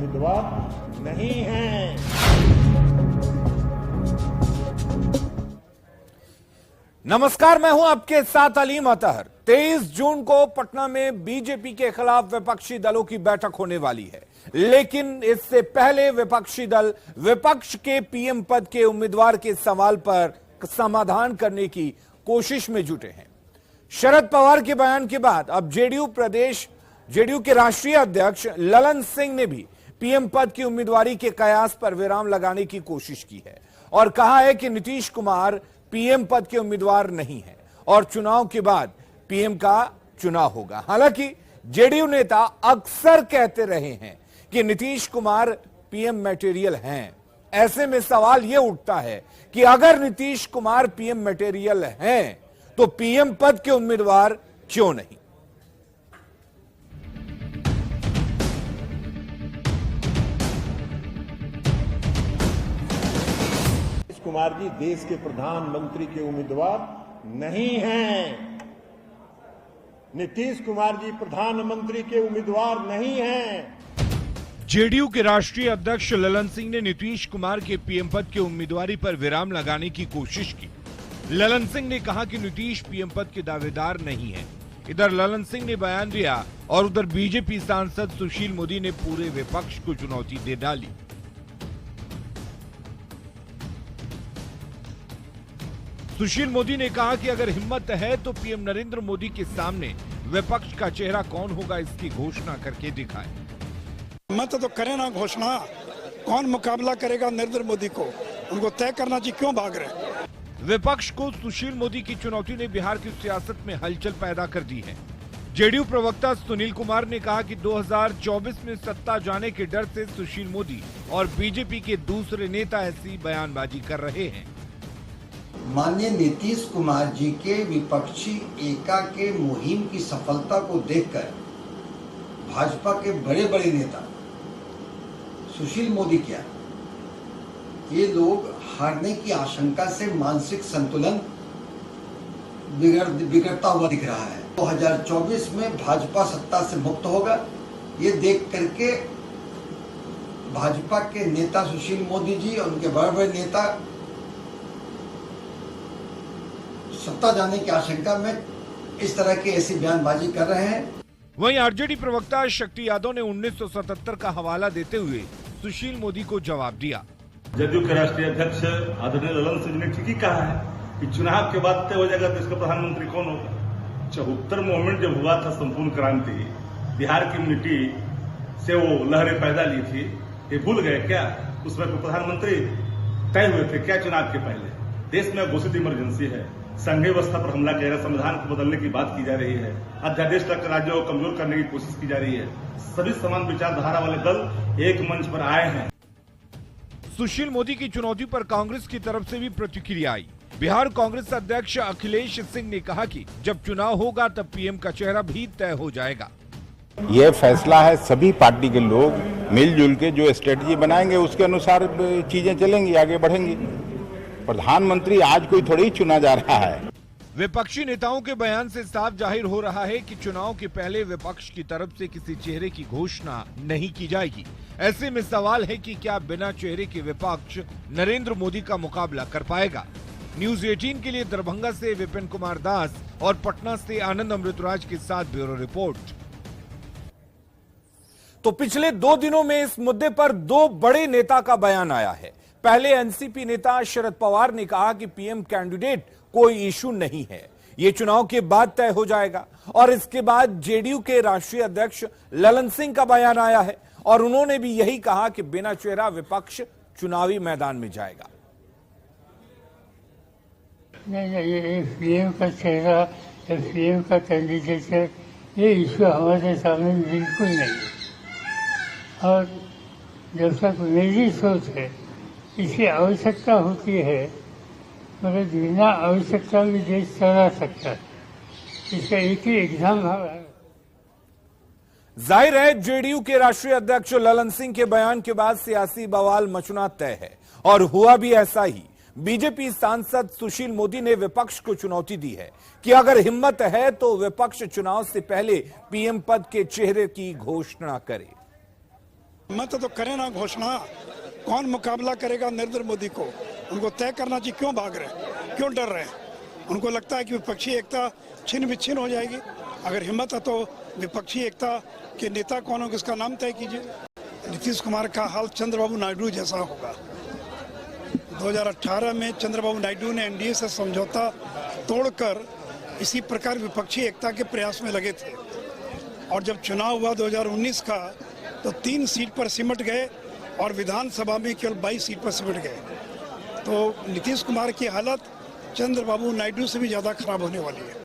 उम्मीदवार नहीं हैं। नमस्कार, मैं हूं आपके साथ अलीम अतहर। 23 जून को पटना में बीजेपी के खिलाफ विपक्षी दलों की बैठक होने वाली है, लेकिन इससे पहले विपक्षी दल विपक्ष के पीएम पद के उम्मीदवार के सवाल पर समाधान करने की कोशिश में जुटे हैं। शरद पवार के बयान के बाद अब जेडीयू के राष्ट्रीय अध्यक्ष ललन सिंह ने भी पीएम पद की उम्मीदवारी के कयास पर विराम लगाने की कोशिश की है और कहा है कि नीतीश कुमार पीएम पद के उम्मीदवार नहीं है और चुनाव के बाद पीएम का चुनाव होगा। हालांकि जेडीयू नेता अक्सर कहते रहे हैं कि नीतीश कुमार पीएम मटेरियल हैं। ऐसे में सवाल यह उठता है कि अगर नीतीश कुमार पीएम मटेरियल हैं तो पीएम पद के उम्मीदवार क्यों नहीं? कुमार जी देश के प्रधानमंत्री के उम्मीदवार नहीं हैं। नीतीश कुमार जी प्रधानमंत्री के उम्मीदवार नहीं हैं। जेडीयू के राष्ट्रीय अध्यक्ष ललन सिंह ने नीतीश कुमार के पीएम पद के उम्मीदवारी पर विराम लगाने की कोशिश की। ललन सिंह ने कहा कि नीतीश पीएम पद के दावेदार नहीं है। इधर ललन सिंह ने बयान दिया और उधर बीजेपी सांसद सुशील मोदी ने पूरे विपक्ष को चुनौती दे डाली। सुशील मोदी ने कहा कि अगर हिम्मत है तो पीएम नरेंद्र मोदी के सामने विपक्ष का चेहरा कौन होगा इसकी घोषणा करके दिखाए। हिम्मत तो करे ना घोषणा, कौन मुकाबला करेगा नरेंद्र मोदी को, उनको तय करना चाहिए, क्यों भाग रहे। विपक्ष को सुशील मोदी की चुनौती ने बिहार की सियासत में हलचल पैदा कर दी है। जेडीयू प्रवक्ता सुनील कुमार ने कहा कि 2024 में सत्ता जाने के डर से सुशील मोदी और बीजेपी के दूसरे नेता ऐसी बयानबाजी कर रहे हैं। माननीय नीतीश कुमार जी के विपक्षी एका के मुहिम की सफलता को देखकर भाजपा के बड़े बड़े नेता सुशील मोदी क्या, ये लोग हारने की आशंका से मानसिक संतुलन बिगड़ता हुआ दिख रहा है। 2024 में भाजपा सत्ता से मुक्त होगा, ये देख करके भाजपा के नेता सुशील मोदी जी और उनके बड़े बड़े नेता सत्ता जाने की आशंका में इस तरह की ऐसी बयानबाजी कर रहे हैं। वहीं आरजेडी प्रवक्ता शक्ति यादव ने 1977 का हवाला देते हुए सुशील मोदी को जवाब दिया। जदयू के राष्ट्रीय अध्यक्ष आदरणीय ललन सिंह ने ठीक ही कहा है कि चुनाव के बाद तय हो जाएगा तो इसका प्रधानमंत्री कौन होगा। 74 मूवमेंट जब हुआ था संपूर्ण क्रांति, बिहार की मिट्टी से वो लहरें पैदा ली थी, ये भूल गए क्या? उसमें प्रधानमंत्री तय हुए थे क्या चुनाव के पहले? देश में घोषित इमरजेंसी है, संघीय व्यवस्था पर हमला किया, संविधान को बदलने की बात की जा रही है, अध्यादेश तक राज्यों को कमजोर करने की कोशिश की जा रही है। सभी समान विचारधारा वाले दल एक मंच पर आए हैं। सुशील मोदी की चुनौती पर कांग्रेस की तरफ से भी प्रतिक्रिया आई। बिहार कांग्रेस अध्यक्ष अखिलेश सिंह ने कहा कि जब चुनाव होगा तब पीएम का चेहरा भी तय हो जाएगा। यह फैसला है, सभी पार्टी के लोग मिलजुल के जो स्ट्रेटजी बनाएंगे उसके अनुसार चीजें चलेंगी, आगे बढ़ेंगी। प्रधानमंत्री आज कोई थोड़ी ही चुना जा रहा है। विपक्षी नेताओं के बयान से साफ जाहिर हो रहा है कि चुनाव के पहले विपक्ष की तरफ से किसी चेहरे की घोषणा नहीं की जाएगी। ऐसे में सवाल है कि क्या बिना चेहरे के विपक्ष नरेंद्र मोदी का मुकाबला कर पाएगा। न्यूज 18 के लिए दरभंगा से विपिन कुमार दास और पटना से आनंद अमृतराज के साथ ब्यूरो रिपोर्ट। तो पिछले 2 दिनों में इस मुद्दे पर 2 बड़े नेता का बयान आया है। पहले एनसीपी नेता शरद पवार ने कहा कि पीएम कैंडिडेट कोई इशू नहीं है, यह चुनाव के बाद तय हो जाएगा। और इसके बाद जेडीयू के राष्ट्रीय अध्यक्ष ललन सिंह का बयान आया है और उन्होंने भी यही कहा कि बिना चेहरा विपक्ष चुनावी मैदान में जाएगा। नहीं, ये पीएम का चेहरा या पीएम का कैंडिडेट, ये इशू हमारे सामने बिल्कुल नहीं है। और जब तक मेरी सोच है इसकी आवश्यकता होती है, मगर बिना आवश्यकता भी देश चला सकता है। इसका एक ही एग्जाम है। जाहिर है जेडीयू के राष्ट्रीय अध्यक्ष ललन सिंह के बयान के बाद सियासी बवाल मचना तय है और हुआ भी ऐसा ही। बीजेपी सांसद सुशील मोदी ने विपक्ष को चुनौती दी है कि अगर हिम्मत है तो विपक्ष चुनाव से पहले पीएम पद के चेहरे की घोषणा करे। मत तो करे ना घोषणा, कौन मुकाबला करेगा नरेंद्र मोदी को? उनको तय करना चाहिए। क्यों भाग रहे हैं, क्यों डर रहे हैं? उनको लगता है कि विपक्षी एकता छिन्न विच्छिन्न हो जाएगी। अगर हिम्मत है तो विपक्षी एकता के नेता कौन होगा, इसका नाम तय कीजिए। नीतीश कुमार का हाल चंद्रबाबू नायडू जैसा होगा। 2018 में चंद्रबाबू नायडू ने एनडीए से समझौता तोड़कर इसी प्रकार विपक्षी एकता के प्रयास में लगे थे, और जब चुनाव हुआ 2019 का तो 3 सीट पर सिमट गए और विधानसभा में केवल 22 सीट पर सिमट गए। तो नीतीश कुमार की हालत चंद्रबाबू नायडू से भी ज्यादा खराब होने वाली है।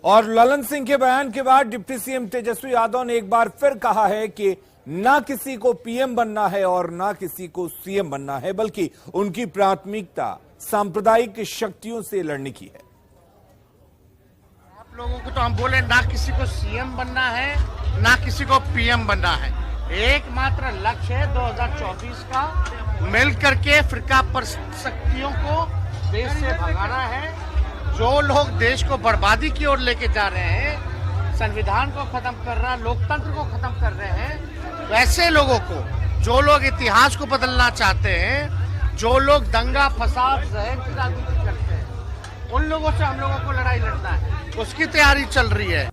और ललन सिंह के बयान के बाद डिप्टी सीएम तेजस्वी यादव ने एक बार फिर कहा है कि ना किसी को पीएम बनना है और ना किसी को सीएम बनना है, बल्कि उनकी प्राथमिकता सांप्रदायिक शक्तियों से लड़ने की है। आप लोगों को तो हम बोले ना किसी को सीएम बनना है ना किसी को पीएम बनना है, एकमात्र लक्ष्य है 2024 का मिल करके फिरका पर शक्तियों को देश से भगाना है। जो लोग देश को बर्बादी की ओर लेके जा रहे हैं, संविधान को खत्म कर रहा, लोकतंत्र को खत्म कर रहे हैं, वैसे लोगों को, जो लोग इतिहास को बदलना चाहते हैं, जो लोग दंगा फसाद जहर की राजनीति करते हैं, उन लोगों से हम लोगों को लड़ाई लड़ना है। उसकी तैयारी चल रही है।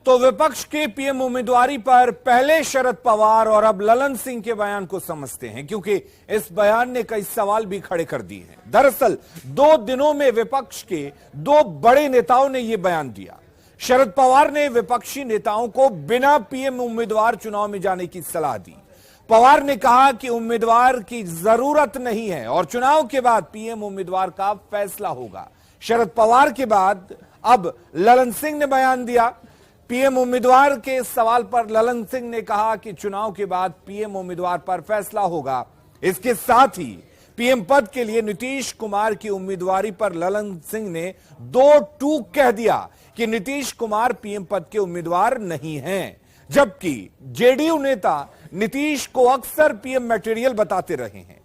तो विपक्ष के पीएम उम्मीदवारी पर पहले शरद पवार और अब ललन सिंह के बयान को समझते हैं, क्योंकि इस बयान ने कई सवाल भी खड़े कर दिए हैं। दरअसल 2 दिनों में विपक्ष के 2 बड़े नेताओं ने यह बयान दिया। शरद पवार ने विपक्षी नेताओं को बिना पीएम उम्मीदवार चुनाव में जाने की सलाह दी। पवार ने कहा कि उम्मीदवार की जरूरत नहीं है और चुनाव के बाद पीएम उम्मीदवार का फैसला होगा। शरद पवार के बाद अब ललन सिंह ने बयान दिया। पीएम उम्मीदवार के सवाल पर ललन सिंह ने कहा कि चुनाव के बाद पीएम उम्मीदवार पर फैसला होगा। इसके साथ ही पीएम पद के लिए नीतीश कुमार की उम्मीदवारी पर ललन सिंह ने 2 टूक कह दिया कि नीतीश कुमार पीएम पद के उम्मीदवार नहीं हैं, जबकि जेडीयू नेता नीतीश को अक्सर पीएम मटेरियल बताते रहे हैं।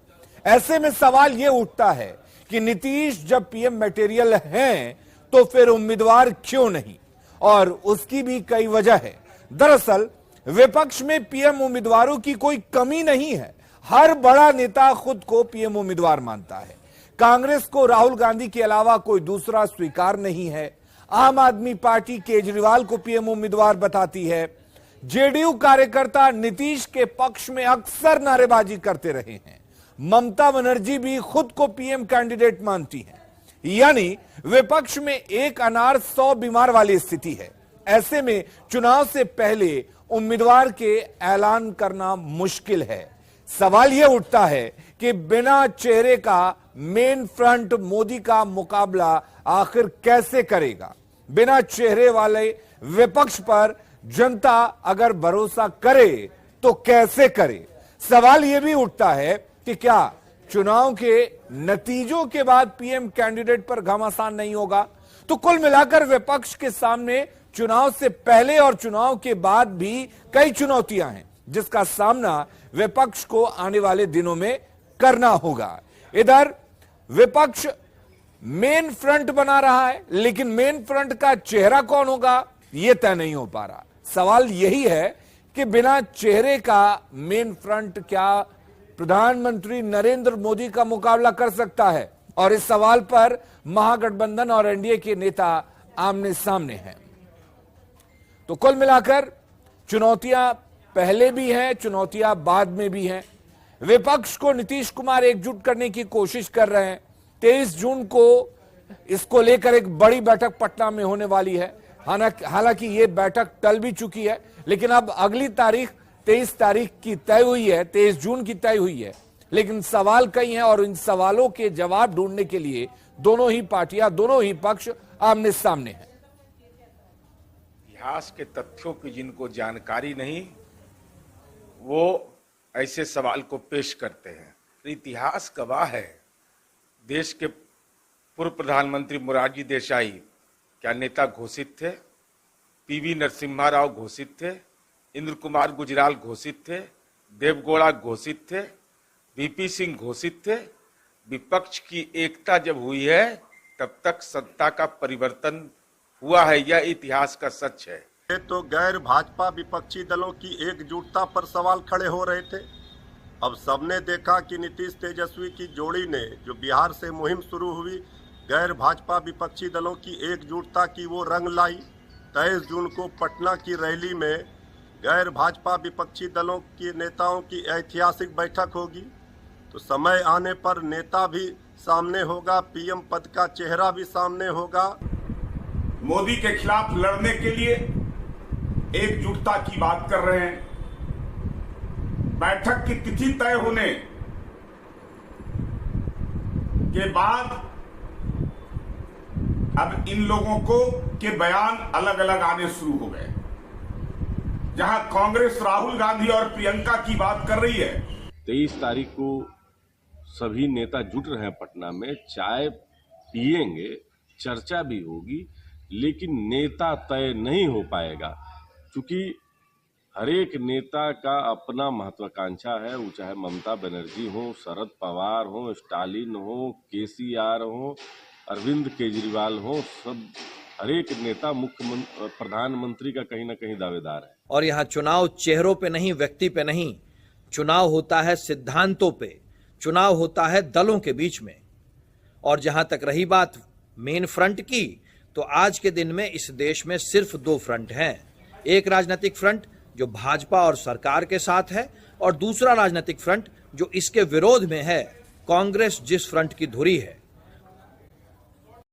ऐसे में सवाल यह उठता है कि नीतीश जब पीएम मटेरियल हैं तो फिर उम्मीदवार क्यों नहीं, और उसकी भी कई वजह है। दरअसल विपक्ष में पीएम उम्मीदवारों की कोई कमी नहीं है। हर बड़ा नेता खुद को पीएम उम्मीदवार मानता है। कांग्रेस को राहुल गांधी के अलावा कोई दूसरा स्वीकार नहीं है। आम आदमी पार्टी केजरीवाल को पीएम उम्मीदवार बताती है। जेडीयू कार्यकर्ता नीतीश के पक्ष में अक्सर नारेबाजी करते रहे हैं। ममता बनर्जी भी खुद को पीएम कैंडिडेट मानती हैं। यानी विपक्ष में एक अनार 100 बीमार वाली स्थिति है। ऐसे में चुनाव से पहले उम्मीदवार के ऐलान करना मुश्किल है। सवाल यह उठता है कि बिना चेहरे का मेन फ्रंट मोदी का मुकाबला आखिर कैसे करेगा। बिना चेहरे वाले विपक्ष पर जनता अगर भरोसा करे तो कैसे करे। सवाल यह भी उठता है कि क्या चुनाव के नतीजों के बाद पीएम कैंडिडेट पर घमासान नहीं होगा। तो कुल मिलाकर विपक्ष के सामने चुनाव से पहले और चुनाव के बाद भी कई चुनौतियां हैं, जिसका सामना विपक्ष को आने वाले दिनों में करना होगा। इधर विपक्ष मेन फ्रंट बना रहा है, लेकिन मेन फ्रंट का चेहरा कौन होगा यह तय नहीं हो पा रहा। सवाल यही है कि बिना चेहरे का मेन फ्रंट क्या प्रधानमंत्री नरेंद्र मोदी का मुकाबला कर सकता है, और इस सवाल पर महागठबंधन और एनडीए के नेता आमने सामने हैं। तो कुल मिलाकर चुनौतियां पहले भी हैं, चुनौतियां बाद में भी हैं। विपक्ष को नीतीश कुमार एकजुट करने की कोशिश कर रहे हैं। 23 जून को इसको लेकर एक बड़ी बैठक पटना में होने वाली है। हालांकि यह बैठक टल भी चुकी है, लेकिन अब अगली तारीख 23 तारीख की तय हुई है, 23 जून की तय हुई है। लेकिन सवाल कई हैं और इन सवालों के जवाब ढूंढने के लिए दोनों ही पार्टियां, दोनों ही पक्ष आमने सामने हैं। इतिहास के तथ्यों की जिनको जानकारी नहीं, वो ऐसे सवाल को पेश करते हैं। इतिहास गवाह है, देश के पूर्व प्रधानमंत्री मोरारजी देसाई क्या नेता घोषित थे, पीवी नरसिम्हा राव घोषित थे, इंद्र कुमार गुजराल घोषित थे, देवगौड़ा घोषित थे, वीपी सिंह घोषित थे। विपक्ष की एकता जब हुई है तब तक सत्ता का परिवर्तन हुआ है, यह इतिहास का सच है। तो गैर भाजपा विपक्षी दलों की एकजुटता पर सवाल खड़े हो रहे थे। अब सबने देखा कि नीतीश तेजस्वी की जोड़ी ने जो बिहार से मुहिम शुरू हुई गैर भाजपा विपक्षी दलों की एकजुटता की वो रंग लाई। 23 जून को पटना की रैली में गैर भाजपा विपक्षी दलों के नेताओं की ऐतिहासिक बैठक होगी। तो समय आने पर नेता भी सामने होगा, पीएम पद का चेहरा भी सामने होगा। मोदी के खिलाफ लड़ने के लिए एकजुटता की बात कर रहे हैं। बैठक की तिथि तय होने के बाद अब इन लोगों के बयान अलग अलग आने शुरू हो गए। जहां कांग्रेस राहुल गांधी और प्रियंका की बात कर रही है। 23 तारीख को सभी नेता जुट रहे हैं पटना में, चाय पिएंगे, चर्चा भी होगी, लेकिन नेता तय नहीं हो पाएगा क्योंकि हर एक नेता का अपना महत्वाकांक्षा है। वो चाहे ममता बनर्जी हो, शरद पवार हो, स्टालिन हो, केसीआर हो, अरविंद केजरीवाल हो, सब हर एक नेता प्रधानमंत्री का कहीं ना कहीं दावेदार है। और यहाँ चुनाव चेहरों पे नहीं, व्यक्ति पे नहीं, चुनाव होता है सिद्धांतों पे, चुनाव होता है दलों के बीच में। और जहां तक रही बात मेन फ्रंट की, तो आज के दिन में इस देश में सिर्फ 2 फ्रंट हैं। एक राजनीतिक फ्रंट जो भाजपा और सरकार के साथ है, और दूसरा राजनीतिक फ्रंट जो इसके विरोध में है, कांग्रेस जिस फ्रंट की धुरी है।